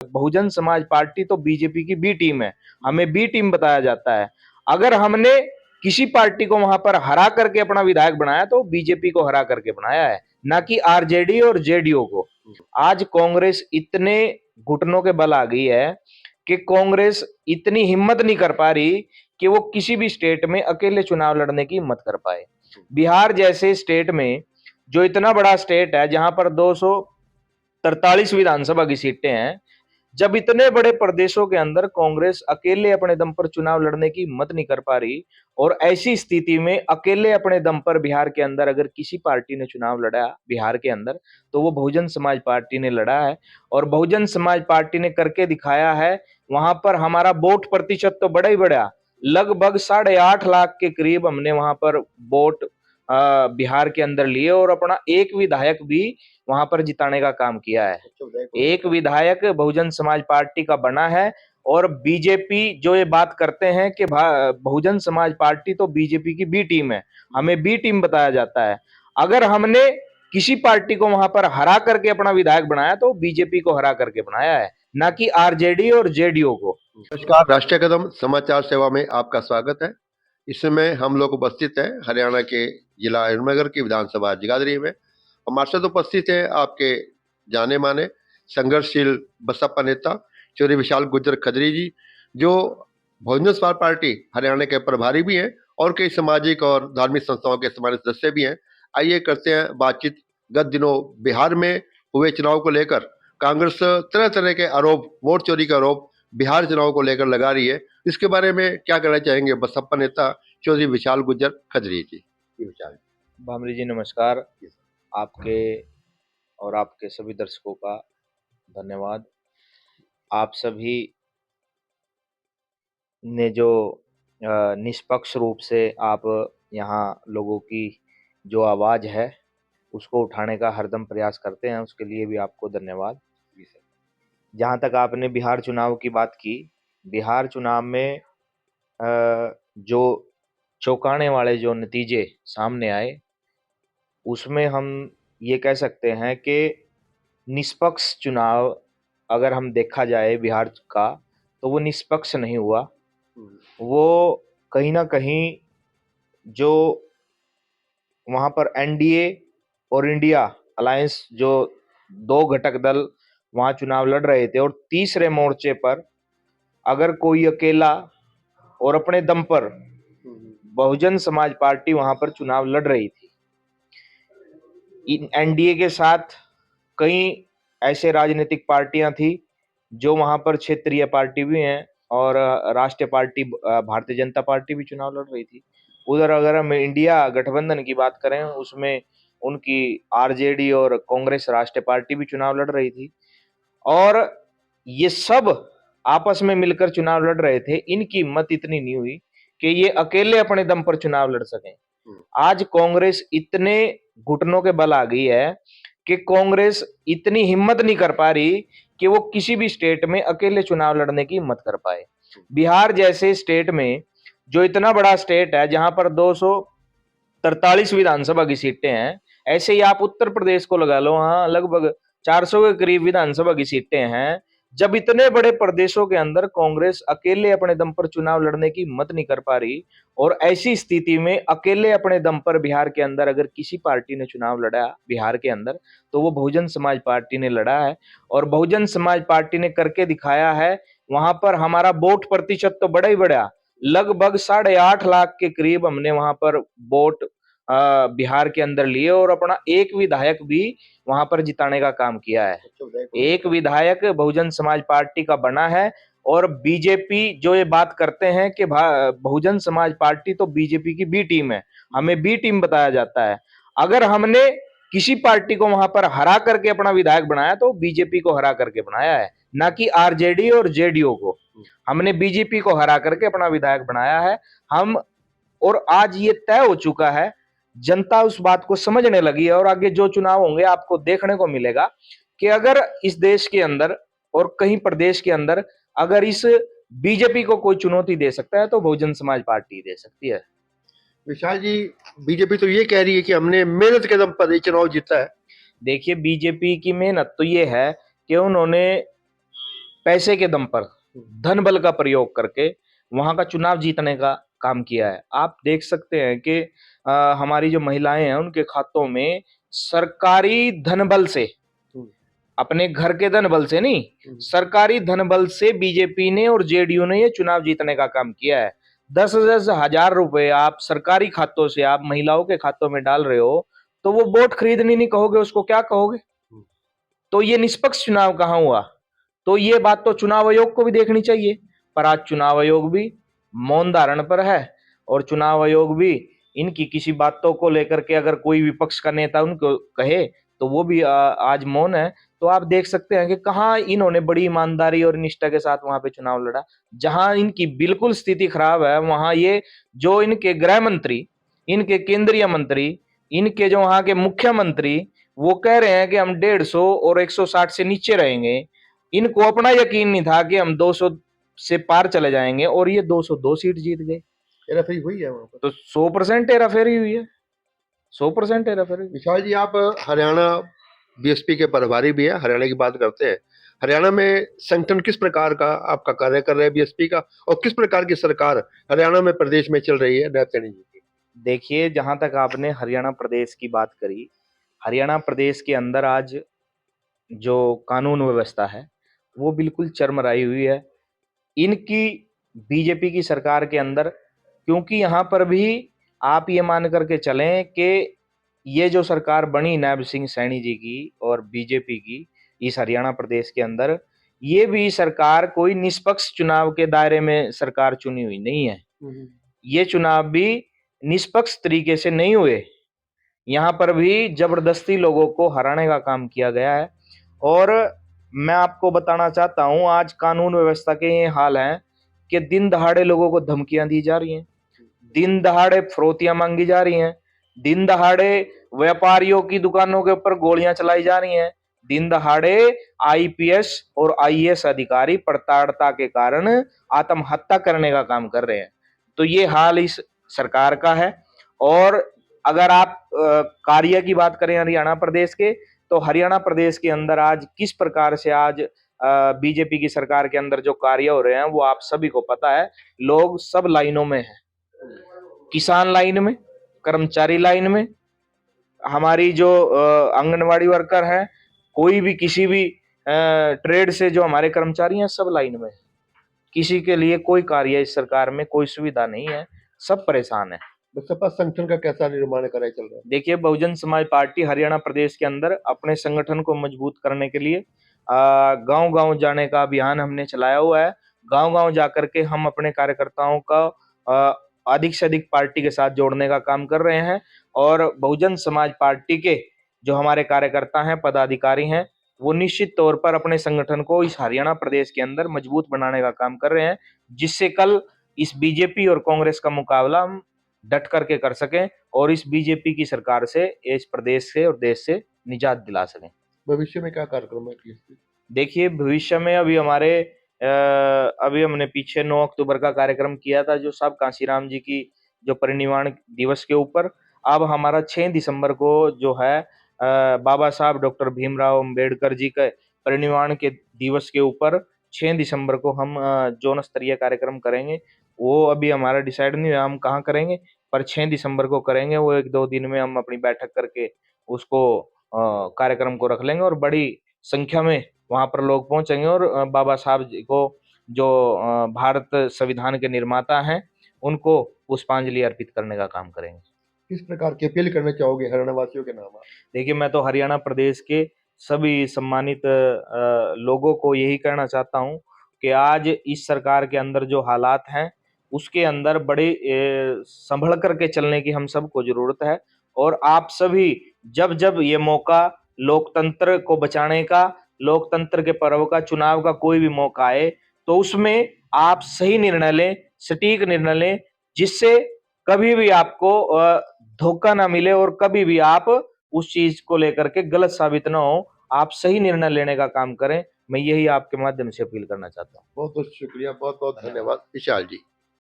Bahujan Samaj party तो BJP की B team है, हमें बी टीम बताया जाता है। अगर हमने किसी पार्टी को वहां पर हरा करके अपना विधायक बनाया तो बीजेपी को हरा करके बनाया है, ना कि आरजेडी और जेडीयू को। आज कांग्रेस इतने घुटनों के बल आ गई है कि कांग्रेस इतनी हिम्मत नहीं कर पा रही कि वो किसी भी स्टेट में अकेले चुनाव लड़ने की हिम्मत कर पाए। बिहार जैसे स्टेट में, जो इतना बड़ा स्टेट है जहां पर 243 विधानसभा की सीटें हैं, जब इतने बड़े प्रदेशों के अंदर कांग्रेस अकेले अपने दम पर चुनाव लड़ने की हिम्मत नहीं कर पा रही, और ऐसी स्थिति में अकेले अपने दम पर बिहार के अंदर अगर किसी पार्टी ने चुनाव लड़ा बिहार के अंदर, तो वो बहुजन समाज पार्टी ने लड़ा है। और बहुजन समाज पार्टी ने करके दिखाया है। वहां पर हमारा वोट प्रतिशत तो बड़ा ही बड़ा, लगभग 8.5 लाख के करीब हमने वहां पर वोट बिहार के अंदर लिए, और अपना एक विधायक भी वहां पर जिताने का काम किया है। एक विधायक बहुजन समाज पार्टी का बना है। और बीजेपी जो ये बात करते हैं कि बहुजन समाज पार्टी तो बीजेपी की बी टीम है, हमें बी टीम बताया जाता है। अगर हमने किसी पार्टी को वहां पर हरा करके अपना विधायक बनाया तो बीजेपी को हरा करके बनाया है, ना कि आरजेडी और जेडीयू को। नमस्कार, राष्ट्रीय कदम समाचार सेवा में आपका स्वागत है। इस समय हम लोग उपस्थित हैं हरियाणा के जिला यमुनानगर की विधानसभा जगाधरी में। हमारे साथ उपस्थित हैं आपके जाने माने संघर्षशील बसपा नेता चौधरी विशाल गुर्जर खत्री जी, जो बहुजन समाज पार्टी हरियाणा के प्रभारी भी हैं और कई सामाजिक और धार्मिक संस्थाओं के सम्मानित सदस्य भी हैं। आइए करते हैं बातचीत। गत दिनों बिहार में हुए चुनाव को लेकर कांग्रेस तरह तरह के आरोप, वोट चोरी के आरोप बिहार चुनाव को लेकर लगा रही है। इसके बारे में क्या कहना चाहेंगे बसपा नेता चौधरी विशाल गुर्जर खत्री जी? विशाल भामरी जी नमस्कार। आपके और आपके सभी दर्शकों का धन्यवाद। आप सभी ने जो निष्पक्ष रूप से आप यहाँ लोगों की जो आवाज़ है उसको उठाने का हरदम प्रयास करते हैं, उसके लिए भी आपको धन्यवाद। जहाँ तक आपने बिहार चुनाव की बात की, बिहार चुनाव में जो चौंकाने वाले जो नतीजे सामने आए, उसमें हम ये कह सकते हैं कि निष्पक्ष चुनाव अगर हम देखा जाए बिहार का, तो वो निष्पक्ष नहीं हुआ। वो कहीं ना कहीं जो वहां पर एनडीए और इंडिया अलायंस, जो दो घटक दल वहां चुनाव लड़ रहे थे, और तीसरे मोर्चे पर अगर कोई अकेला और अपने दम पर बहुजन समाज पार्टी वहां पर चुनाव लड़ रही थी। एनडीए के साथ कई ऐसे राजनीतिक पार्टियां थी जो वहां पर क्षेत्रीय पार्टी भी हैं, और राष्ट्रीय पार्टी भारतीय जनता पार्टी भी चुनाव लड़ रही थी। उधर अगर हम इंडिया गठबंधन की बात करें, उसमें उनकी आरजेडी और कांग्रेस राष्ट्रीय पार्टी भी चुनाव लड़ रही थी, और ये सब आपस में मिलकर चुनाव लड़ रहे थे। इनकी हिम्मत इतनी नहीं हुई कि ये अकेले अपने दम पर चुनाव लड़ सकें। आज कांग्रेस इतने घुटनों के बल आ गई है कि कांग्रेस इतनी हिम्मत नहीं कर पा रही कि वो किसी भी स्टेट में अकेले चुनाव लड़ने की हिम्मत कर पाए। बिहार जैसे स्टेट में, जो इतना बड़ा स्टेट है जहां पर 243 विधानसभा की सीटें हैं, ऐसे ही आप उत्तर प्रदेश को लगा लो, वहां लगभग 400 के करीब विधानसभा की सीटें हैं। जब इतने बड़े प्रदेशों के अंदर कांग्रेस अकेले अपने दम पर चुनाव लड़ने की हिम्मत नहीं कर पा रही, और ऐसी स्थिति में अकेले अपने दम पर बिहार के अंदर अगर किसी पार्टी ने चुनाव लड़ा बिहार के अंदर, तो वो बहुजन समाज पार्टी ने लड़ा है। और बहुजन समाज पार्टी ने करके दिखाया है। वहां पर हमारा वोट प्रतिशत तो बड़ा ही बड़ा, लगभग 8.5 लाख के करीब हमने वहां पर वोट बिहार के अंदर लिए, और अपना एक विधायक भी वहां पर जिताने का काम किया है। एक विधायक बहुजन समाज पार्टी का बना है। और बीजेपी जो ये बात करते हैं कि बहुजन समाज पार्टी तो बीजेपी की बी टीम है, हमें बी टीम बताया जाता है। अगर हमने किसी पार्टी को वहां पर हरा करके अपना विधायक बनाया तो बीजेपी को हरा करके बनाया है, ना कि आरजेडी और जेडीयू को। हमने बीजेपी को हरा करके अपना विधायक बनाया है। हम और आज ये तय हो चुका है, जनता उस बात को समझने लगी है, और आगे जो चुनाव होंगे आपको देखने को मिलेगा कि अगर इस देश के अंदर और कहीं प्रदेश के अंदर अगर इस बीजेपी को कोई चुनौती दे सकता है तो बहुजन समाज पार्टी दे सकती है। विशाल जी, बीजेपी तो ये कह रही है कि हमने मेहनत के दम पर ये चुनाव जीता है। देखिए, बीजेपी की मेहनत तो ये है कि उन्होंने पैसे के दम पर, धन बल का प्रयोग करके वहां का चुनाव जीतने का काम किया है। आप देख सकते हैं कि हमारी जो महिलाएं हैं उनके खातों में सरकारी धन बल से, अपने घर के धन बल से नहीं, सरकारी धन बल से बीजेपी ने और जेडीयू ने ये चुनाव जीतने का काम किया है। 10-10 हजार रुपए आप सरकारी खातों से आप महिलाओं के खातों में डाल रहे हो, तो वो वोट खरीदनी नहीं कहोगे, उसको क्या कहोगे? तो ये निष्पक्ष चुनाव कहाँ हुआ? तो ये बात तो चुनाव आयोग को भी देखनी चाहिए। पर आज चुनाव आयोग भी मौन धारण पर है, और चुनाव आयोग भी इनकी किसी बातों को लेकर के अगर कोई विपक्ष का नेता उनको कहे तो वो भी आज मौन है। तो आप देख सकते हैं कि कहाँ इन्होंने बड़ी ईमानदारी और निष्ठा के साथ वहां पे चुनाव लड़ा। जहां इनकी बिल्कुल स्थिति खराब है, वहां ये जो इनके गृह मंत्री, इनके केंद्रीय मंत्री, इनके जो वहां के मुख्यमंत्री, वो कह रहे हैं कि हम 150 और 160 से नीचे रहेंगे। इनको अपना यकीन नहीं था कि हम 200 से पार चले जाएंगे, और ये 202 सीट जीत गए। हेराफेरी हुई है वहां पर, तो 100% हेराफेरी हुई है, 100% हेराफेरी। विशाल जी, आप हरियाणा बीएसपी के प्रभारी भी हैं, हरियाणा की बात करते हैं। हरियाणा में संगठन किस प्रकार का आपका कार्य कर रहा है बीएसपी का, और किस प्रकार की सरकार हरियाणा में प्रदेश में चल रही है नायब सैनी जी की? देखिए, जहां तक आपने हरियाणा प्रदेश की बात करी, हरियाणा प्रदेश के अंदर आज जो कानून व्यवस्था है वो बिल्कुल चरमराई हुई है इनकी बीजेपी की सरकार के अंदर। क्योंकि यहाँ पर भी आप ये मान करके चलें कि ये जो सरकार बनी नायब सिंह सैनी जी की और बीजेपी की इस हरियाणा प्रदेश के अंदर, ये भी सरकार कोई निष्पक्ष चुनाव के दायरे में सरकार चुनी हुई नहीं है। ये चुनाव भी निष्पक्ष तरीके से नहीं हुए, यहाँ पर भी जबरदस्ती लोगों को हराने का काम किया गया है। और मैं आपको बताना चाहता हूं, आज कानून व्यवस्था के ये हाल हैं कि दिन दहाड़े लोगों को धमकियां दी जा रही हैं, दिन दहाड़े फिरौतियां मांगी जा रही हैं, दिन दहाड़े व्यापारियों की दुकानों के ऊपर गोलियां चलाई जा रही हैं, दिन दहाड़े आईपीएस और आईएएस अधिकारी प्रताड़ना के कारण आत्महत्या करने का काम कर रहे हैं। तो ये हाल इस सरकार का है। और अगर आप कार्य की बात करें हरियाणा प्रदेश के, तो हरियाणा प्रदेश के अंदर आज किस प्रकार से आज बीजेपी की सरकार के अंदर जो कार्य हो रहे हैं वो आप सभी को पता है। लोग सब लाइनों में हैं, किसान लाइन में, कर्मचारी लाइन में, हमारी जो आंगनवाड़ी वर्कर है, कोई भी किसी भी ट्रेड से जो हमारे कर्मचारी हैं, सब लाइन में है। किसी के लिए कोई कार्य इस सरकार में कोई सुविधा नहीं है, सब परेशान है। बसपा संगठन का कैसा निर्माण कार्य चल रहा है? देखिए, बहुजन समाज पार्टी हरियाणा प्रदेश के अंदर अपने संगठन को मजबूत करने के लिए गांव-गांव जाने का अभियान हमने चलाया हुआ है। गांव-गांव जाकर के हम अपने कार्यकर्ताओं का अधिक से अधिक पार्टी के साथ जोड़ने का काम कर रहे हैं। और बहुजन समाज पार्टी के जो हमारे कार्यकर्ता हैं, पदाधिकारी हैं, वो निश्चित तौर पर अपने संगठन को इस हरियाणा प्रदेश के अंदर मजबूत बनाने का काम कर रहे हैं, जिससे कल इस बीजेपी और कांग्रेस का मुकाबला हम डट करके कर सकें और इस बीजेपी की सरकार से, इस प्रदेश से और देश से निजात दिला सकें। भविष्य में क्या कार्यक्रम है बीएसपी? देखिए, भविष्य में अभी हमने पीछे 9 अक्टूबर का कार्यक्रम किया था, जो साहब कांशीराम जी की जो परिनिर्वाण दिवस के ऊपर। अब हमारा 6 दिसंबर को जो है बाबा साहब डॉक्टर भीमराव अंबेडकर जी के परिनिर्वाण के दिवस के ऊपर 6 दिसंबर को हम जोन स्तरीय कार्यक्रम करेंगे। वो अभी हमारा डिसाइड नहीं हुआ हम कहाँ करेंगे, पर 6 दिसंबर को करेंगे। वो 1-2 दिन में हम अपनी बैठक करके उसको कार्यक्रम को रख लेंगे और बड़ी संख्या में वहां पर लोग पहुंचेंगे और बाबा साहब जी को जो भारत संविधान के निर्माता हैं उनको पुष्पांजलि अर्पित करने का काम करेंगे। किस प्रकार की अपील करना चाहोगे हरियाणा वासियों के नाम आप? देखिए, मैं तो हरियाणा प्रदेश के सभी सम्मानित लोगों को यही कहना चाहता हूं कि आज इस सरकार के अंदर जो हालात हैं उसके अंदर बड़े संभल करके चलने की हम सबको जरूरत है। और आप सभी जब जब ये मौका लोकतंत्र को बचाने का, लोकतंत्र के पर्व का, चुनाव का कोई भी मौका आए, तो उसमें आप सही निर्णय लें, सटीक निर्णय लें, जिससे कभी भी आपको धोखा ना मिले और कभी भी आप उस चीज को लेकर के गलत साबित ना हो। आप सही निर्णय लेने का काम करें। मैं यही आपके माध्यम से अपील करना चाहता हूँ। बहुत बहुत शुक्रिया, बहुत बहुत धन्यवाद विशाल जी।